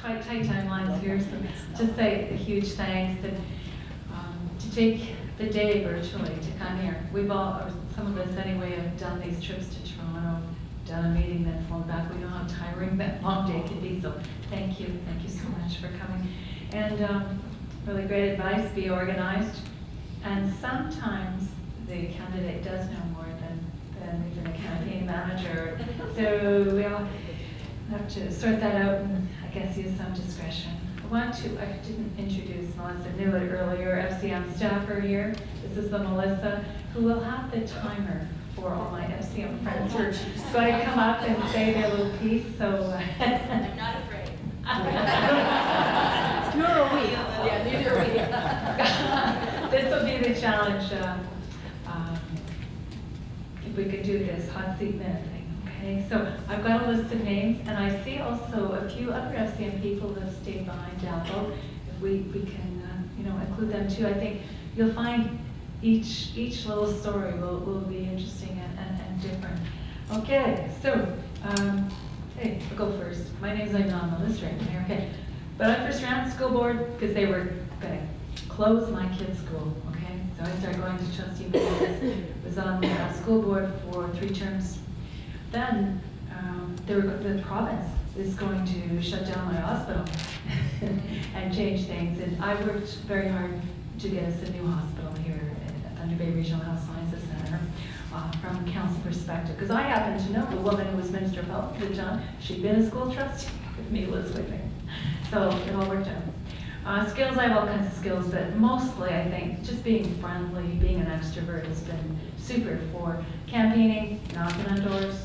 tight timelines here, so just say a huge thanks and to take the day virtually to come here. We've all, or some of us anyway, have done these trips to Toronto, done a meeting, then flown back. We know how tiring that long day can be, so thank you so much for coming. And really great advice, be organized. And sometimes the candidate does know more than even a campaign manager. So we'll have to sort that out and I guess use some discretion. I didn't introduce Melissa, knew it earlier, FCM staffer here. This is the Melissa who will have the timer for all my FCM friends who are going to come up and say their little piece. So I'm not afraid. Nor are we. Yeah, neither are we. This will be the challenge. If we could do this hot seat minute thing. Okay, so I've got a list of names, and I see also a few other FCM people that have stayed behind down below. If we can, include them too. I think you'll find each little story will be interesting and different. Okay, so hey, I'll go first. My name's Melissa right here. Okay, but I first ran the school board because they were going to close my kids' school. Okay, so I started going to trustee meetings. Was on the school board for 3 terms. Then the province is going to shut down my hospital and change things. And I worked very hard to get us a new hospital here at Thunder Bay Regional Health Sciences Center from a council perspective. Because I happen to know the woman who was Minister of Health at the time. She'd been a school trustee with me, Elizabeth. So it all worked out. Skills, I have all kinds of skills, but mostly I think just being friendly, being an extrovert has been super for campaigning, knocking on doors,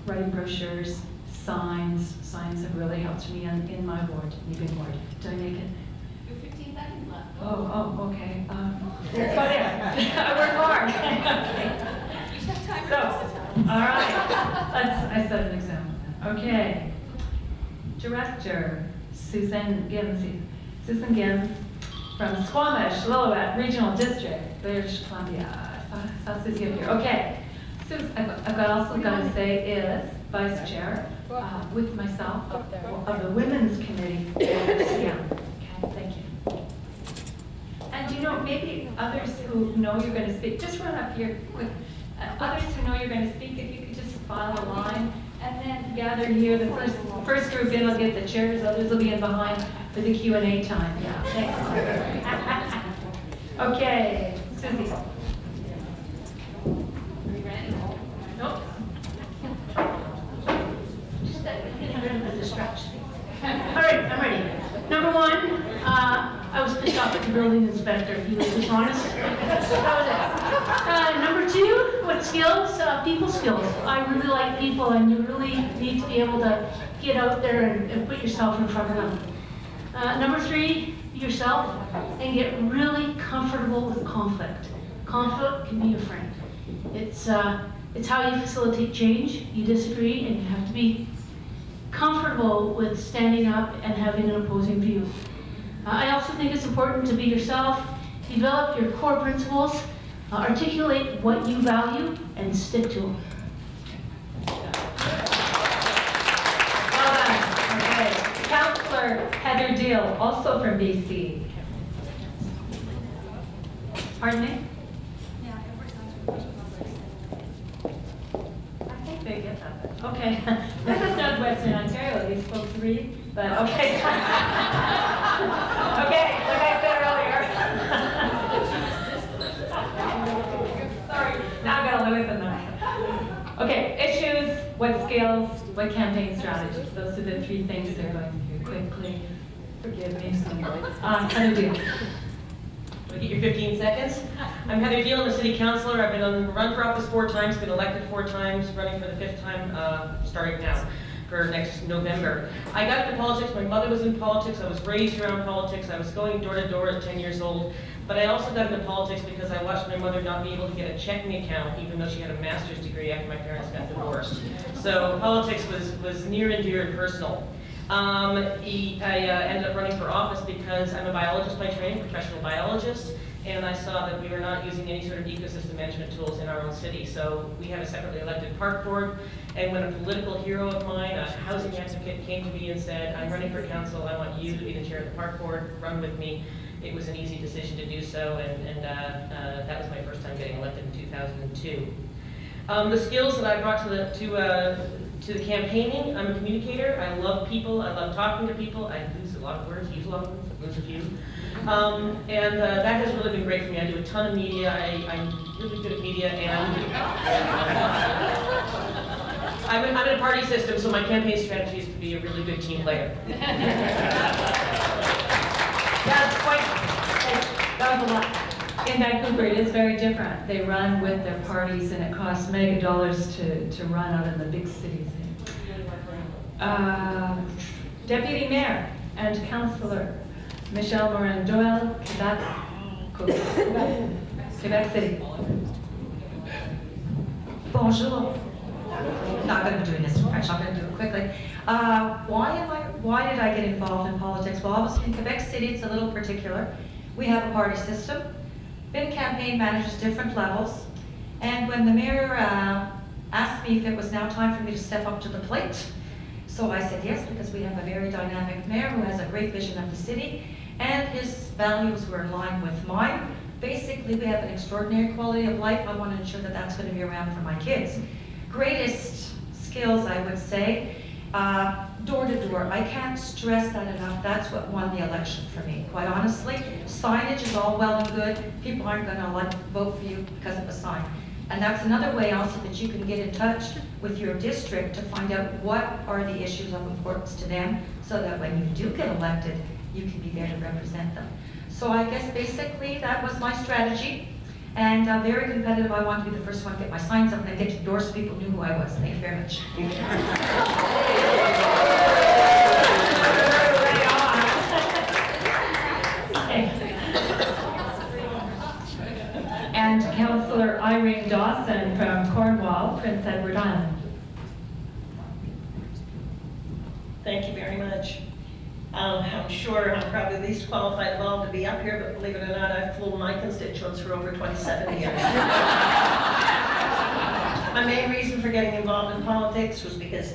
writing brochures, signs. Signs have really helped me in my ward, Newbin ward. Did I make it? You're 15 seconds left. Oh, okay. So yeah, I work hard. You should have time for So, this. all right. I set an example. Okay. Director Susan Gims from Squamish, Lillooet Regional District, British Columbia. South Susie up here. Okay. I've also got to say is Vice Chair with myself of the Women's Committee. Yeah. Okay, thank you. And maybe others who know you're going to speak, just run up here quick. Others who know you're going to speak, if you could just file a line and then gather here. The first group in will get the chairs, others will be in behind for the Q&A time. Yeah, thanks. Okay, Susie. Nope. Just get rid of the distraction. All right, I'm ready. Number 1, I was pissed off at the building inspector. He was dishonest. That was it. Number 2, what skills? People skills. I really like people, and you really need to be able to get out there and put yourself in front of them. Number 3, yourself, and get really comfortable with conflict. Conflict can be your friend. It's how you facilitate change. You disagree, and you have to be comfortable with standing up and having an opposing view. I also think it's important to be yourself, develop your core principles, articulate what you value, and stick to them. Well done. Okay. Councillor Heather Deal, also from BC. Pardon me? They get that. Okay. This is Northwestern Ontario. These folks read, but okay. Okay, like I said earlier. Sorry, now I've got to live with them. Okay, issues, what skills, what campaign strategies. Those are the 3 things they're going through quickly. Forgive me. Heather Deal. Get your 15 seconds. I'm Heather Deal, I'm a city councillor. I've been on the run for office 4 times, been elected 4 times, running for the 5th time, starting now for next November. I got into politics, my mother was in politics, I was raised around politics, I was going door to door at 10 years old, but I also got into politics because I watched my mother not be able to get a checking account, even though she had a master's degree after my parents got divorced. So politics was near and dear and personal. I ended up running for office because I'm a biologist by training, professional biologist, and I saw that we were not using any sort of ecosystem management tools in our own city. So we have a separately elected park board, and when a political hero of mine, a housing advocate, came to me and said, I'm running for council, I want you to be the chair of the park board, run with me, it was an easy decision to do so, and that was my first time getting elected in 2002. The skills that I brought to the campaigning, I'm a communicator. I love people. I love talking to people. I lose a lot of words, use a lot of words, I lose a few. And that has really been great for me. I do a ton of media. I'm really good at media, and I'm in a party system, so my campaign strategy is to be a really good team player. That was a lot. In Vancouver, it is very different. They run with their parties, and it costs mega dollars to run out in the big cities. Deputy Mayor and Councillor Michelle Morin-Doyle, Quebec City. Bonjour. Not going to be doing this in French. I'm going to do it quickly. Why did I get involved in politics? Well, obviously in Quebec City, it's a little particular. We have a party system. Been campaign managers, different levels. And when the mayor asked me if it was now time for me to step up to the plate, so I said yes, because we have a very dynamic mayor who has a great vision of the city, and his values were in line with mine. Basically, we have an extraordinary quality of life. I want to ensure that that's going to be around for my kids. Greatest skills, I would say, door to door. I can't stress that enough. That's what won the election for me, quite honestly. Signage is all well and good. People aren't going to vote for you because of a sign. And that's another way also that you can get in touch with your district to find out what are the issues of importance to them, so that when you do get elected, you can be there to represent them. So I guess basically that was my strategy. And very competitive. I wanted to be the first one to get my signs up and then get to doors so people knew who I was. Thank you very much. And Councillor Irene Dawson from Cornwall, Prince Edward Island. Thank you very much. I'm sure I'm probably the least qualified of all to be up here, but believe it or not, I've fooled my constituents for over 27 years. My main reason for getting involved in politics was because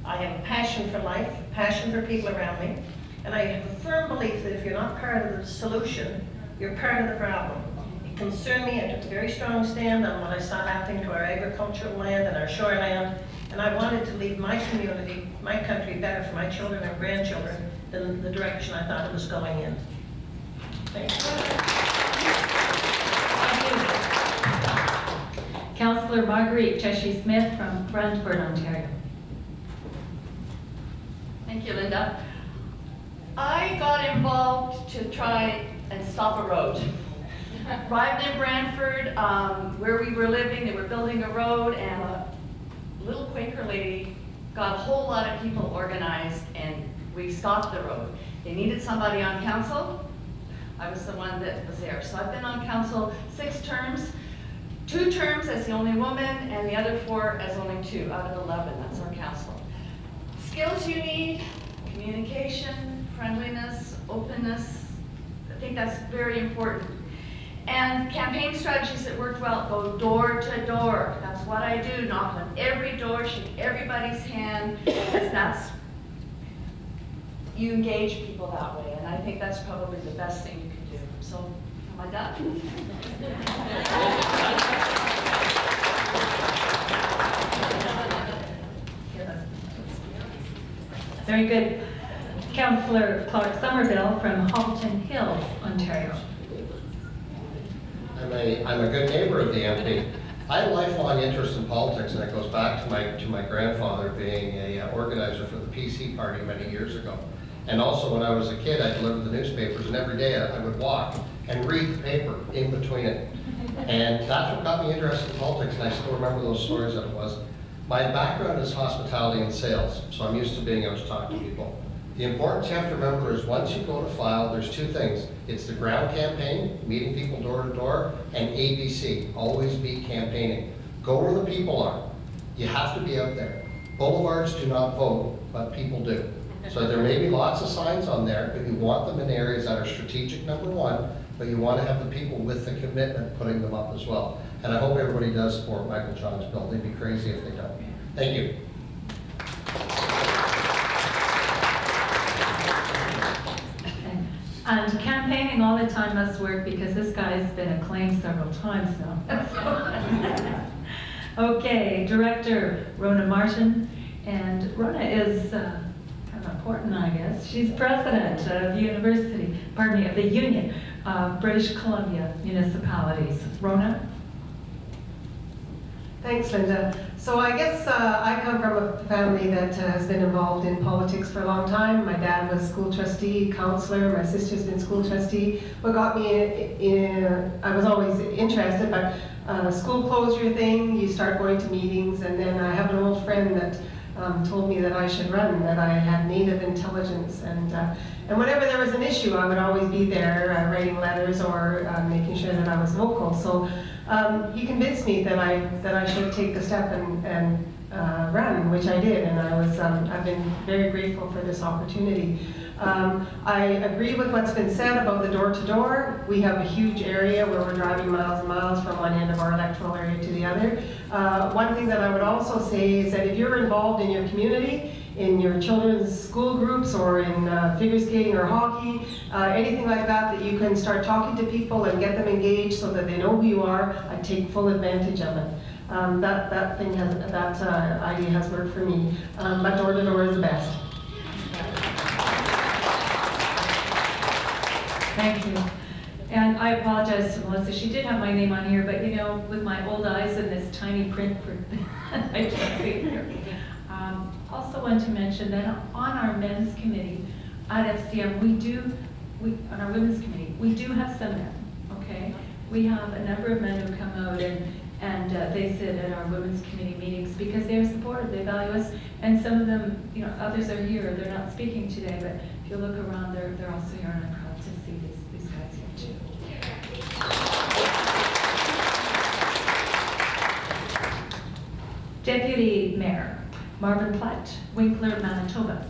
I have a passion for life, a passion for people around me, and I have a firm belief that if you're not part of the solution, you're part of the problem. It concerned me. I took a very strong stand on what I saw happening to our agricultural land and our shoreland, and I wanted to leave my community, my country, better for my children and grandchildren than the direction I thought it was going in. Thank you. Councillor Marguerite Cheshie Smith from Brantford, Ontario. Thank you, Linda. I got involved to try and stop a road. Arrived in Brantford, where we were living, they were building a road, and a little Quaker lady got a whole lot of people organized, and we stopped the road. They needed somebody on council. I was the one that was there. So I've been on council 6 terms, 2 terms as the only woman, and the other 4 as only 2 out of 11. That's our council. Skills you need: communication, friendliness, openness. I think that's very important. And campaign strategies that worked well: go door to door. That's what I do. Knock on every door, shake everybody's hand, because that's, you engage people that way. And I think that's probably the best thing you can do. So, am I done? Very good. Councillor Clark Somerville from Halton Hills, Ontario. I'm a good neighbor of the MP. I had a lifelong interest in politics, and it goes back to my grandfather being a organizer for the PC party many years ago. And also when I was a kid, I delivered the newspapers, and every day I would walk and read the paper in between it. And that's what got me interested in politics, and I still remember those stories that it was. My background is hospitality and sales, so I'm used to being able to talk to people. The importance you have to remember is once you go to file, there's 2 things. It's the ground campaign, meeting people door to door, and ABC, always be campaigning. Go where the people are. You have to be out there. Boulevards do not vote, but people do. So there may be lots of signs on there, but you want them in areas that are strategic, number 1, but you want to have the people with the commitment putting them up as well. And I hope everybody does support Michael John's bill. They'd be crazy if they don't. Thank you. And campaigning all the time must work because this guy's been acclaimed several times now. Okay, Director Rona Martin. And Rona is kind of important, I guess. She's president of the Union of British Columbia Municipalities. Rona? Thanks, Linda. So I guess I come from a family that has been involved in politics for a long time. My dad was school trustee, counselor. My sister's been school trustee. What got me I was always interested, but school closure thing, you start going to meetings, and then I have an old friend that told me that I should run, that I had native intelligence, and whenever there was an issue, I would always be there writing letters or making sure that I was vocal. So he convinced me that I should take the step and run, which I did, and I've been very grateful for this opportunity. I agree with what's been said about the door-to-door. We have a huge area where we're driving miles and miles from one end of our electoral area to the other. One thing that I would also say is that if you're involved in your community, in your children's school groups or in figure skating or hockey, anything like that, that you can start talking to people and get them engaged so that they know who you are, I take full advantage of it. That idea has worked for me, but door-to-door is the best. Thank you. And I apologize to Melissa. She did have my name on here, but you know, with my old eyes and this tiny print, I can't see it here. Also want to mention that on our men's committee at FCM, on our women's committee, we do have some men, okay? We have a number of men who come out and they sit at our women's committee meetings because they are supportive, they value us, and some of them, you know, others are here, they're not speaking today, but if you look around, they're also here, and I'm proud to see these guys here too. Deputy Mayor Marvin Platt, Winkler, Manitoba.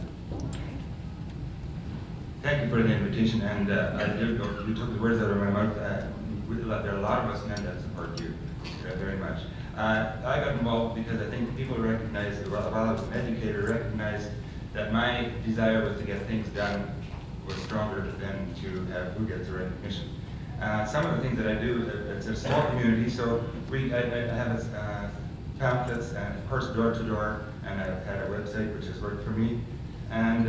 Thank you for the invitation, and you took the words out of my mouth. There are a lot of us men that support you very much. I got involved because I think people recognize, while I was an educator, recognized that my desire was to get things done was stronger than to have who gets the recognition. Some of the things that I do, it's a small community, so I have pamphlets and of course door-to-door, and I've had a website which has worked for me. And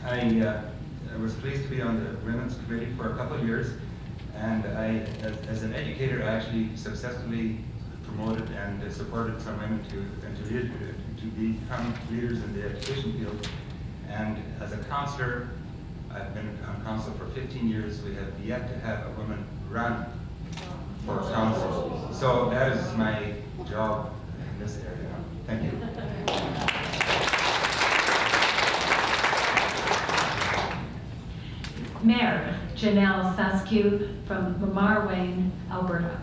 I was pleased to be on the women's committee for a couple of years, and as an educator, I actually successfully promoted and supported some women to become leaders in the education field. And as a counselor, I've been on council for 15 years. We have yet to have a woman run for council. So that is my job in this area. Thank you. Mayor Janelle Saskew from Marwayne, Alberta.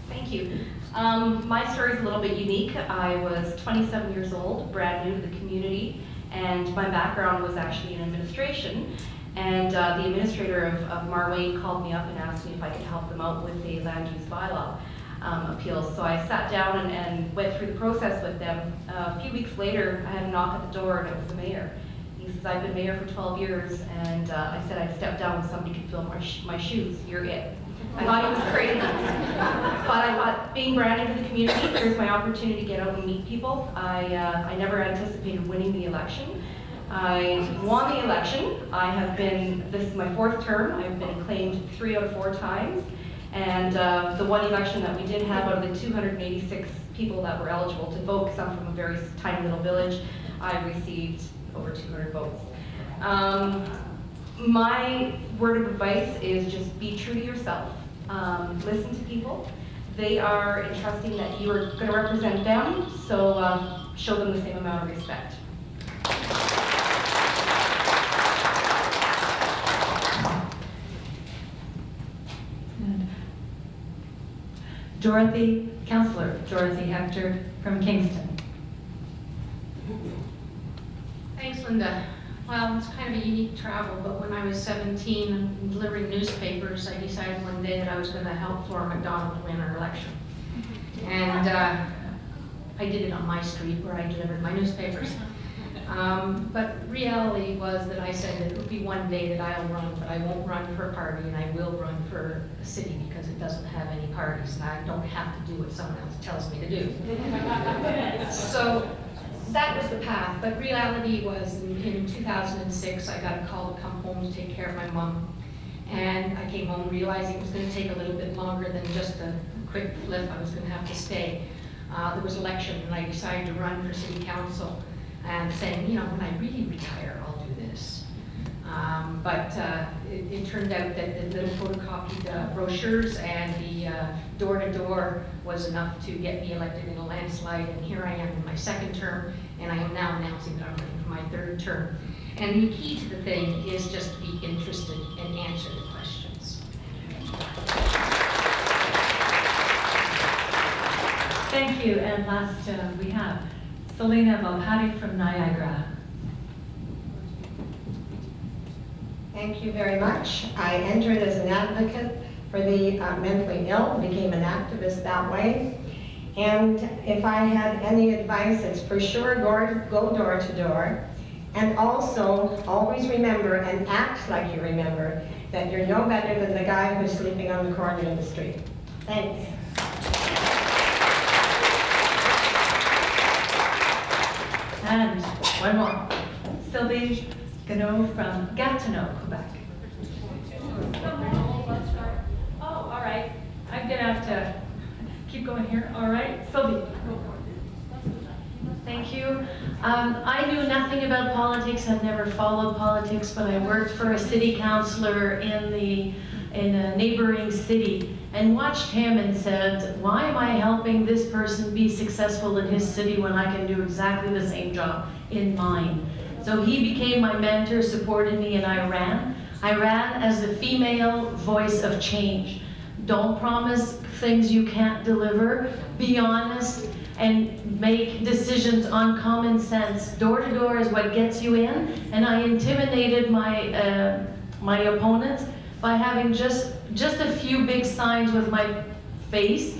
Thank you. My story is a little bit unique. I was 27 years old, brand new to the community, and my background was actually in administration. And the administrator of Marwayne called me up and asked me if I could help them out with a land use bylaw appeal. So I sat down and went through the process with them. A few weeks later, I had a knock at the door, and it was the mayor. He says, I've been mayor for 12 years, and I said I'd step down when somebody could fill my shoes. You're it. I thought it was crazy. But I thought, being brand new to the community, here's my opportunity to get out and meet people. I never anticipated winning the election. I won the election. This is my fourth term. I've been acclaimed 3 out of 4 times. And the one election that we did have, out of the 286 people that were eligible to vote, because I'm from a very tiny little village, I received over 200 votes. My word of advice is just be true to yourself. Listen to people. They are entrusting that you are going to represent them, so show them the same amount of respect. Councillor Dorothy Hector from Kingston. Thanks, Linda. Well, it's kind of a unique travel, but when I was 17 and delivering newspapers, I decided one day that I was going to help Flora McDonald win her election. And I did it on my street where I delivered my newspapers. But reality was that I said that it would be one day that I'll run, but I won't run for a party, and I will run for a city because it doesn't have any parties, and I don't have to do what someone else tells me to do. So that was the path, but reality was in 2006, I got a call to come home to take care of my mom. And I came home realizing it was going to take a little bit longer than just a quick flip. I was going to have to stay. There was election, and I decided to run for city council and saying, you know, when I really retire, I'll do this. But it turned out that the little photocopied brochures and the door-to-door was enough to get me elected in a landslide, and here I am in my second term, and I am now announcing that I'm running for my third term. And the key to the thing is just to be interested and answer the questions. Thank you, and last we have Selena Valpati from Niagara. Thank you very much. I entered as an advocate for the mentally ill, became an activist that way. And if I had any advice, it's for sure go door to door. And also, always remember and act like you remember that you're no better than the guy who's sleeping on the corner in the street. Thanks. And one more, Sylvie Gano from Gatineau, Quebec. Oh, all right. I'm gonna have to keep going here. All right, Sylvie. Thank you. I knew nothing about politics. I've never followed politics, but I worked for a city councillor in a neighboring city and watched him and said, why am I helping this person be successful in his city when I can do exactly the same job in mine? So he became my mentor, supported me, and I ran. I ran as a female voice of change. Don't promise things you can't deliver. Be honest and make decisions on common sense. Door to door is what gets you in, and I intimidated my my opponents by having just a few big signs with my face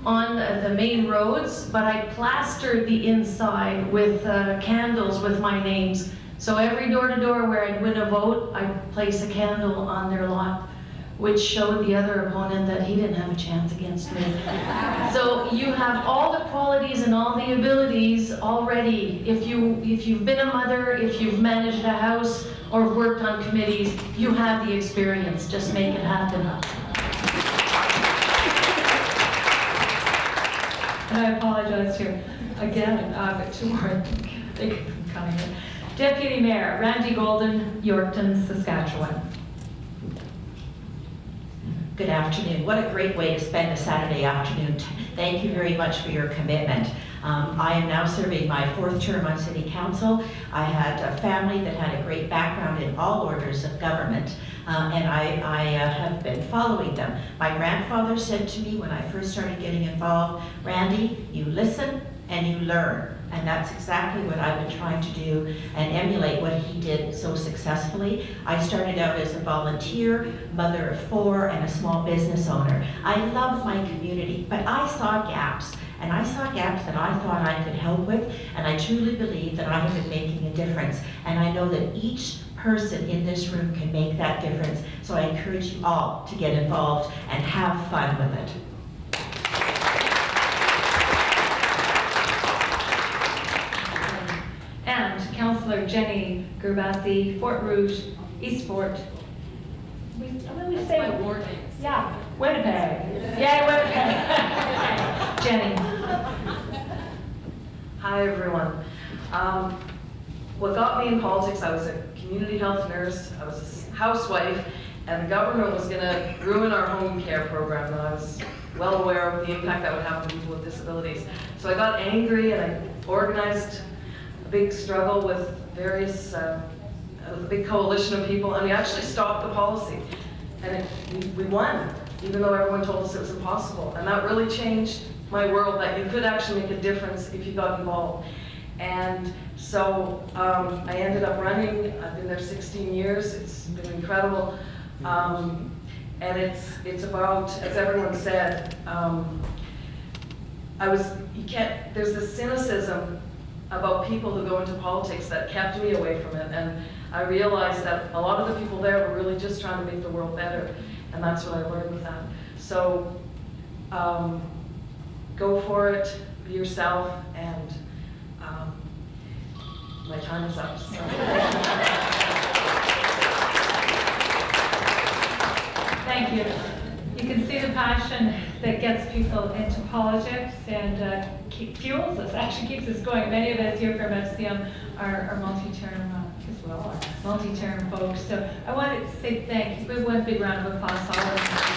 on the main roads, but I plastered the inside with candles with my names. So every door to door where I'd win a vote, I'd place a candle on their lot, which showed the other opponent that he didn't have a chance against me. So you have all the qualities and all the abilities already. If you've been a mother, if you've managed a house or worked on committees, you have the experience. Just make it happen. And I apologize here again, but two more. They keep coming in. Deputy Mayor Randy Golden, Yorkton, Saskatchewan. Good afternoon. What a great way to spend a Saturday afternoon. Thank you very much for your commitment. I am now serving my fourth term on City Council. I had a family that had a great background in all orders of government, and I have been following them. My grandfather said to me when I first started getting involved, Randy, you listen and you learn. And that's exactly what I've been trying to do and emulate what he did so successfully. I started out as a volunteer, mother of 4, and a small business owner. I love my community, but I saw gaps. And I saw gaps that I thought I could help with, and I truly believe that I have been making a difference. And I know that each person in this room can make that difference. So I encourage you all to get involved and have fun with it. And Councillor Jenny Gerbasi, Fort Rouge, East Fort. What do we say? Yeah, Winnipeg. Yeah, Winnipeg. Jenny. Hi, everyone. What got me in politics, I was a community health nurse, I was a housewife, and the government was going to ruin our home care program, and I was well aware of the impact that would have on people with disabilities. So I got angry and I organized a big struggle with various, a big coalition of people, and we actually stopped the policy. And we won, even though everyone told us it was impossible. And that really changed my world, that you could actually make a difference if you got involved. And so I ended up running. I've been there 16 years. It's been incredible. And it's about, as everyone said, there's this cynicism about people who go into politics that kept me away from it. And I realized that a lot of the people there were really just trying to make the world better. And that's what I learned with that. So go for it, be yourself, and my time is up. So. Thank you. You can see the passion that gets people into politics and fuels us, actually keeps us going. Many of us here from FCM are multi-term as well, are multi-term folks. So I wanted to say thank you. Give one big round of applause to all of them.